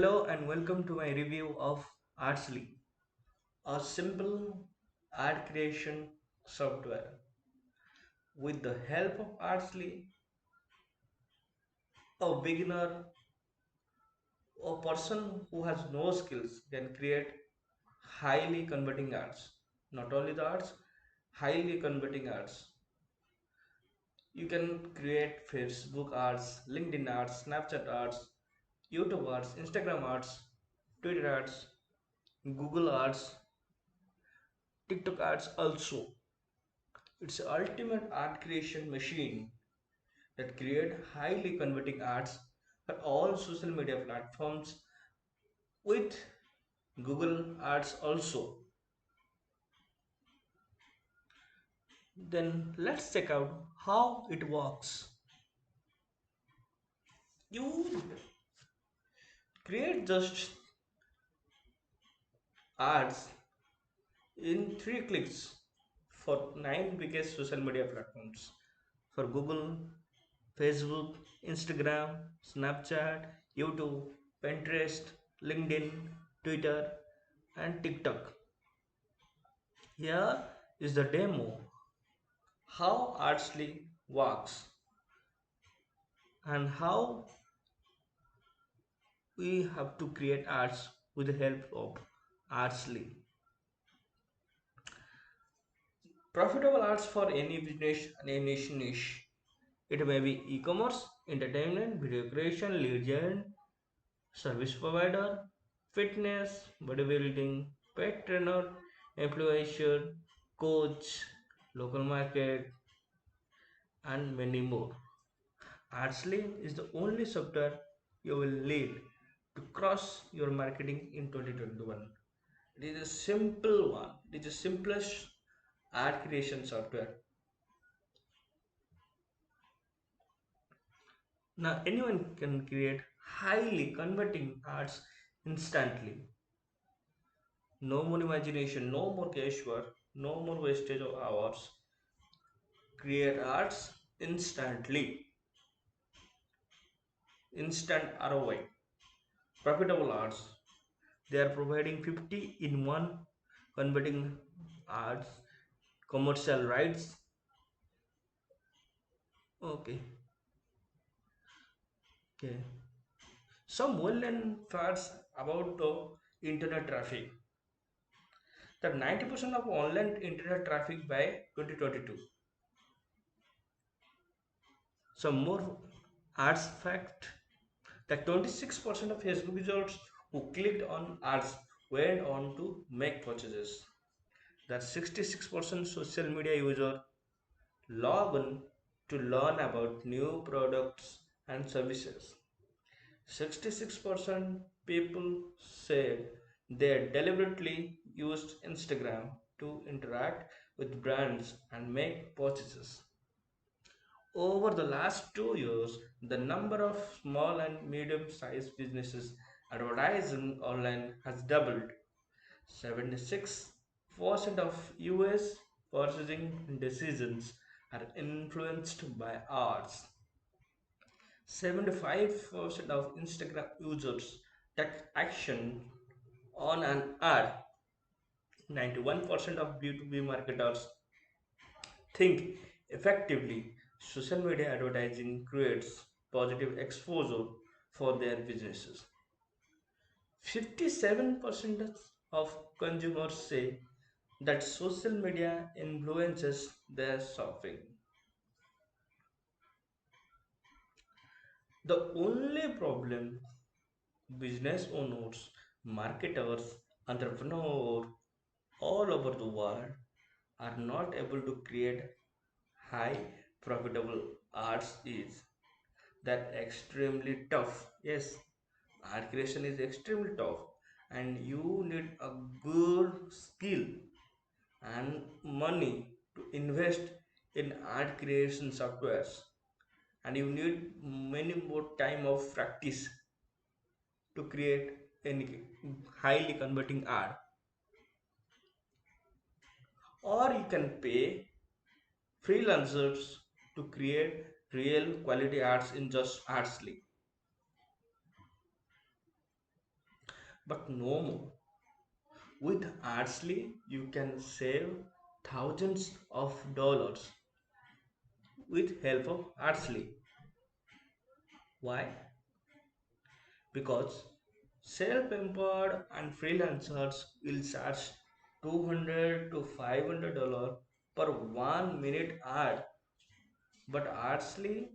Hello and welcome to my review of Artsly, a simple ad creation software. With the help of Artsly, a beginner or person who has no skills can create highly converting ads. Not only the ads, highly converting ads. You can create Facebook ads, LinkedIn ads, Snapchat ads, YouTube ads, Instagram ads, Twitter ads, Google ads, TikTok ads also. It's the ultimate ad creation machine that create highly converting ads for all social media platforms with Google Ads also. Then let's check out how it works. You create just ads in 3 clicks for 9 biggest social media platforms for Google, Facebook, Instagram, Snapchat, YouTube, Pinterest, LinkedIn, Twitter, and TikTok. Here is the demo how Artsly works and how we have to create ads with the help of Artsly. Profitable ads for any business and any niche. It may be e-commerce, entertainment, video creation, lead gen, service provider, fitness, bodybuilding, pet trainer, influencer, coach, local market, and many more. Artsly is the only software you will need to cross your marketing in 2021. It is a simple one. It is the simplest ad creation software. Now anyone can create highly converting ads instantly. No more imagination, no more guesswork, no more wastage of hours. Create ads instantly. Instant ROI. Profitable ads. They are providing 50 in one converting ads, commercial rights. Okay, okay. Some well-known facts about the internet traffic. That 90% of online internet traffic by 2022. Some more ads fact that 26% of Facebook users who clicked on ads went on to make purchases. That 66% social media user log on to learn about new products and services. 66% people said they deliberately used Instagram to interact with brands and make purchases. Over the last 2 years, the number of small and medium sized businesses advertising online has doubled. 76% of US purchasing decisions are influenced by ads. 75% of Instagram users take action on an ad. 91% of B2B marketers think effectively. Social media advertising creates positive exposure for their businesses. 57% of consumers say that social media influences their shopping. The only problem business owners, marketers, entrepreneurs all over the world are not able to create high profitable ads is that extremely tough. Yes, art creation is extremely tough and you need a good skill and money to invest in art creation softwares, and you need many more time of practice to create any highly converting art, or you can pay freelancers to create real quality arts in just Artsly. But no more. With Artsly, you can save thousands of dollars with help of Artsly. Why? Because self-employed and freelancers will charge 200 to $500 per 1 minute ad, but Artsly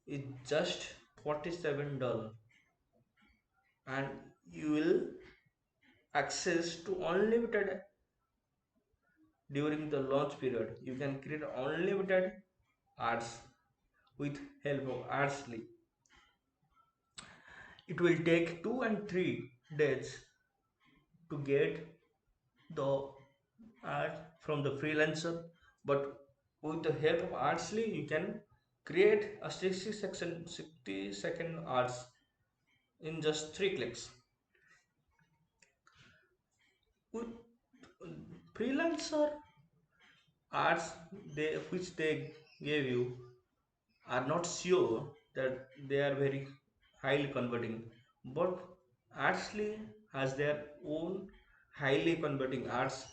is just $47, and you will access to unlimited during the launch period. You can create unlimited ads with help of Artsly. It will take 2 and 3 days to get the ad from the freelancer, but with the help of Artsly you can create a 60 second ads in just 3 clicks. With freelancer ads which they gave you are not sure that they are very highly converting, but Artsly has their own highly converting ads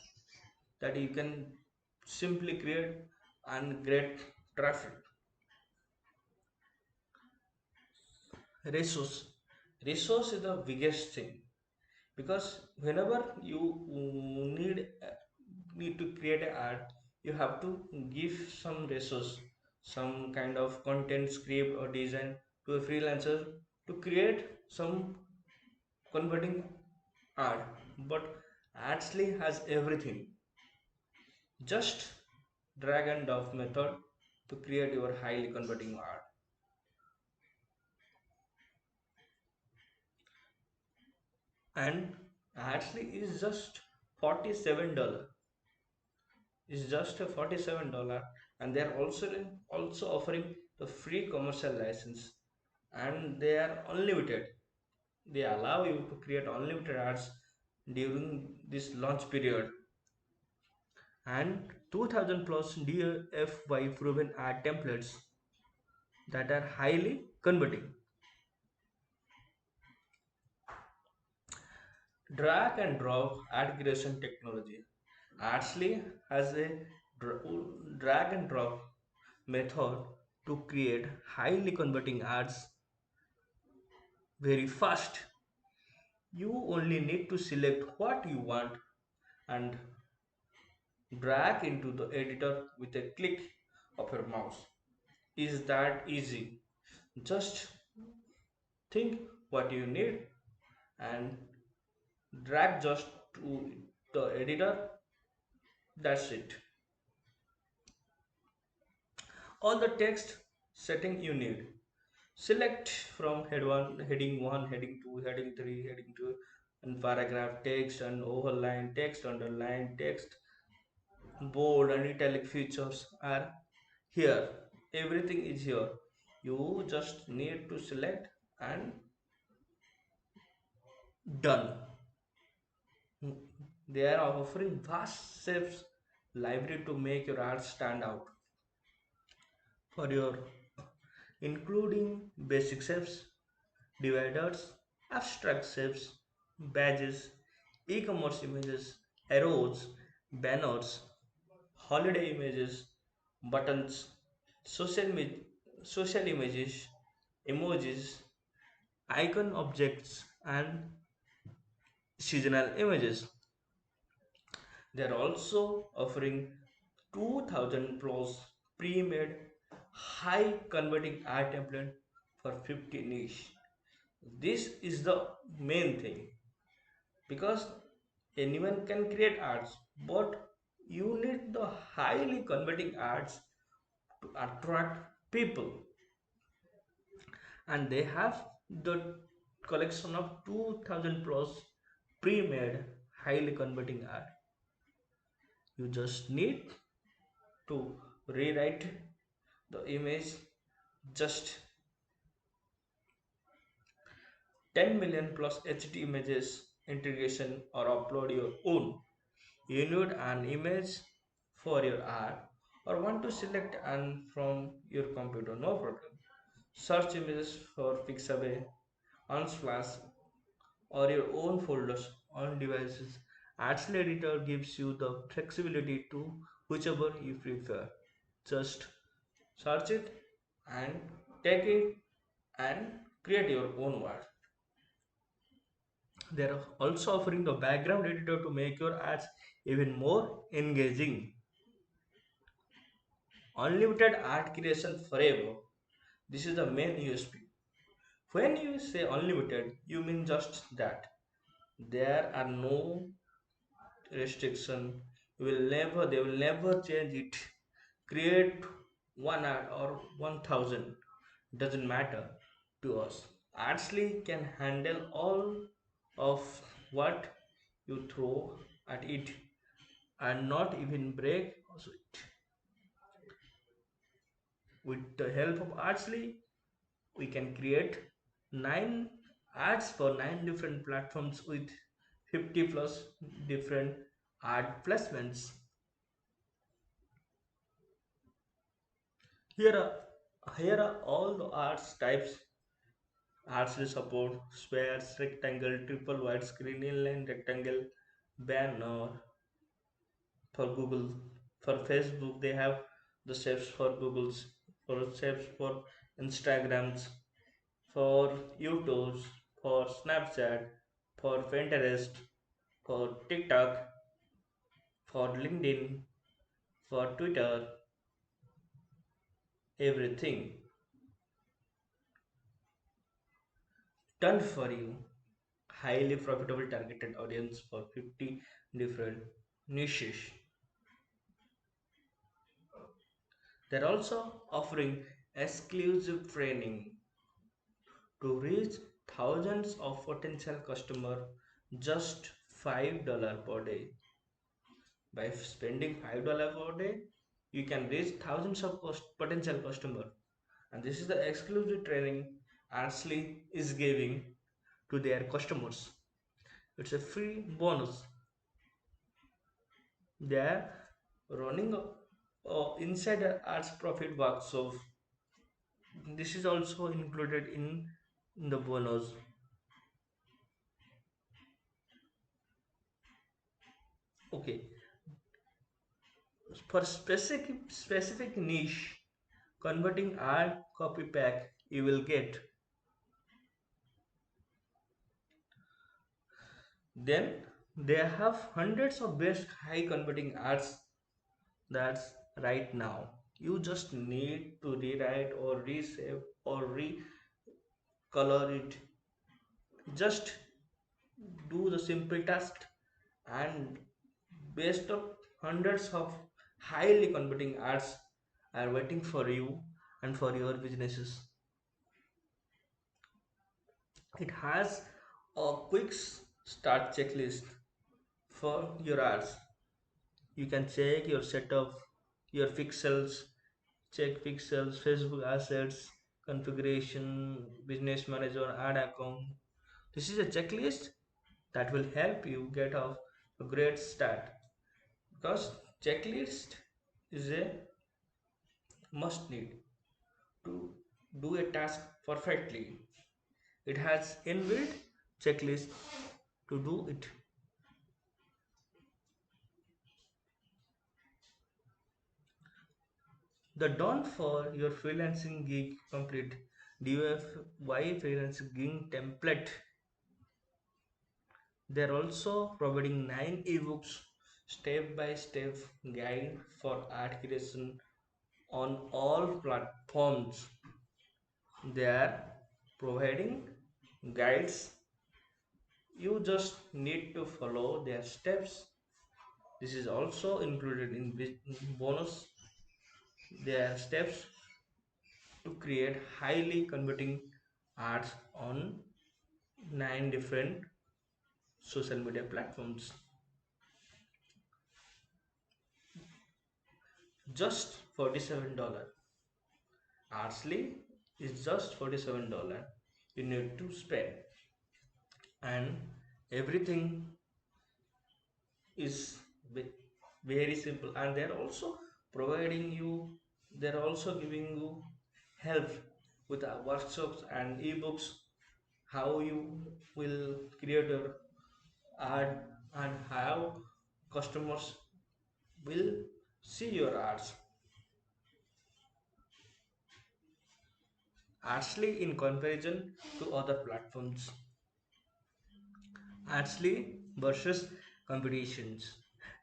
that you can simply create and get traffic. Resource resource is the biggest thing, because whenever you need to create an ad, you have to give some resource, some kind of content script or design to a freelancer to create some converting ad. But Adsley has everything. Just drag and drop method to create your highly converting ad. And Adsley is just $47. Is just a $47, and they are also offering the free commercial license, and they are unlimited. They allow you to create unlimited ads during this launch period, and 2000 plus DFY proven ad templates that are highly converting. Drag and drop ad creation technology. Adsley has a drag and drop method to create highly converting ads very fast. You only need to select what you want and drag into the editor with a click of your mouse. Is that easy? Just think what you need and drag just to the editor. That's it. All the text setting you need. Select from heading 1, heading 2, heading 3, heading 2, and paragraph text and overline text, underline text, bold and italic features are here. Everything is here. You just need to select and done. They are offering vast shapes library to make your art stand out for your, including basic shapes, dividers, abstract shapes, badges, e-commerce images, arrows, banners, holiday images, buttons, social social images, emojis, icon objects, and seasonal images. They are also offering 2000 plus pre-made high converting ad template for 50 niche. This is the main thing, because anyone can create ads, but you need the highly converting ads to attract people, and they have the collection of 2000 plus pre-made highly converting ad. You just need to rewrite the image, just 10 million plus HD images integration, or upload your own. You need an image for your ad, or want to select an from your computer, no problem. Search images for Pixabay, Unsplash, or your own folders on devices. Actually, Editor gives you the flexibility to whichever you prefer. Just search it and take it and create your own world. They are also offering the background editor to make your ads even more engaging. Unlimited art creation forever. This is the main USP. When you say unlimited, you mean just that. There are no restriction. They will never change it. Create one ad or 1000. Doesn't matter to us. Artsley can handle all of what you throw at it and not even break it. With the help of Artsley, we can create 9 ads for 9 different platforms with 50 plus different ad placements. Here here are all the arts types Artsley support: squares, rectangle, triple widescreen, inline rectangle, banner for Google. For Facebook, they have the shapes for Google's, for shapes for Instagrams, for YouTube, for Snapchat, for Pinterest, for TikTok, for LinkedIn, for Twitter, everything done for you. Highly profitable targeted audience for 50 different niches. They're also offering exclusive training to reach thousands of potential customers just $5 per day. By spending $5 per day, you can reach thousands of potential customers. And this is the exclusive training Ashley is giving to their customers. It's a free bonus. They are running inside arts profit workshop. This is also included in the bonus. Okay, for specific niche, converting ad copy pack, you will get. Then they have hundreds of best high converting ads that's right now. You just need to rewrite or resave or recolor it. Just do the simple task and based on hundreds of highly converting ads are waiting for you and for your businesses. It has a quick start checklist for your ads. You can check your setup, your pixels, check pixels, Facebook assets, configuration, business manager, ad account. This is a checklist that will help you get off a great start because checklist is a must need to do a task perfectly. It has inbuilt checklist to do it. The dawn for your freelancing gig complete DIY freelancing gig template. They're also providing 9 ebooks step-by-step guide for art creation on all platforms. They are providing guides. You just need to follow their steps. This is also included in bonus. Their steps to create highly converting ads on 9 different social media platforms. Just $47. Artsley is just $47 you need to spend, and everything is very simple. And providing you they're also giving you help with workshops and ebooks, how you will create your ad and how customers will see your ads. Actually, in comparison to other platforms, actually versus competitions.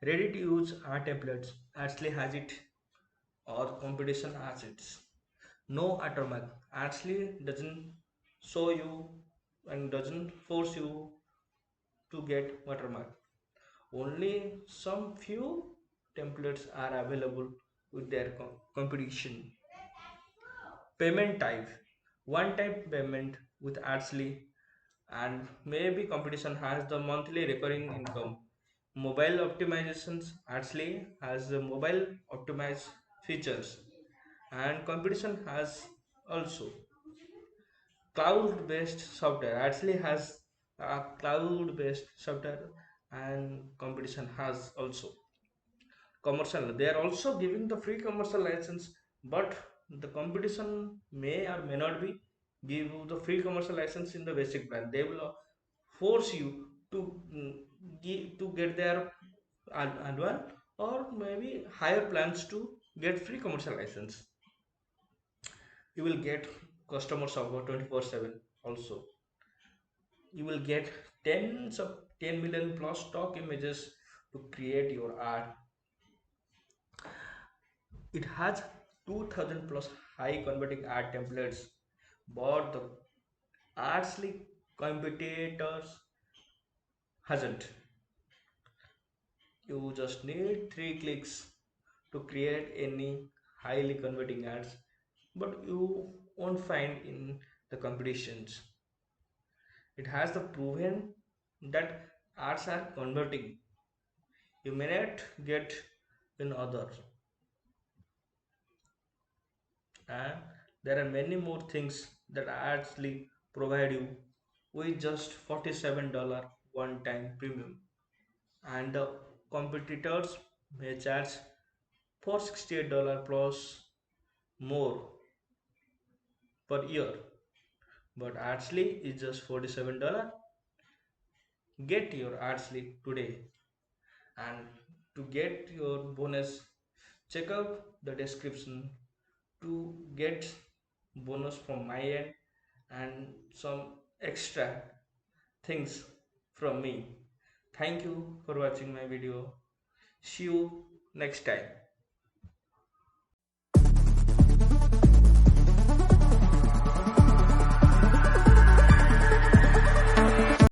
Ready to use ad templates. Actually has it or competition has it. No watermark. Actually doesn't show you and doesn't force you to get watermark. Only some few templates are available with their competition. Payment type. One type payment with Adsley, and maybe competition has the monthly recurring income. Mobile optimizations. Adsley has the mobile optimized features, and competition has also cloud based software. Adsley has a cloud based software, and competition has also commercial. They are also giving the free commercial license, but the competition may or may not be give you the free commercial license in the basic plan. They will force you to to get their annual or maybe higher plans to get free commercial license. You will get customers over 24/7 also. You will get tens of 10 million plus stock images to create your art. It has 2000 plus high converting ad templates, but the Artsly competitors hasn't. You just need 3 clicks to create any highly converting ads, but you won't find in the competitions. It has the proven that ads are converting. You may not get in others, and there are many more things that actually provide you with just $47 one time premium, and the competitors may charge for $68 plus more per year, but Adsley is just $47. Get your Adsley today, and to get your bonus, check out the description to get bonus from my end and some extra things from me. Thank you for watching my video. See you next time.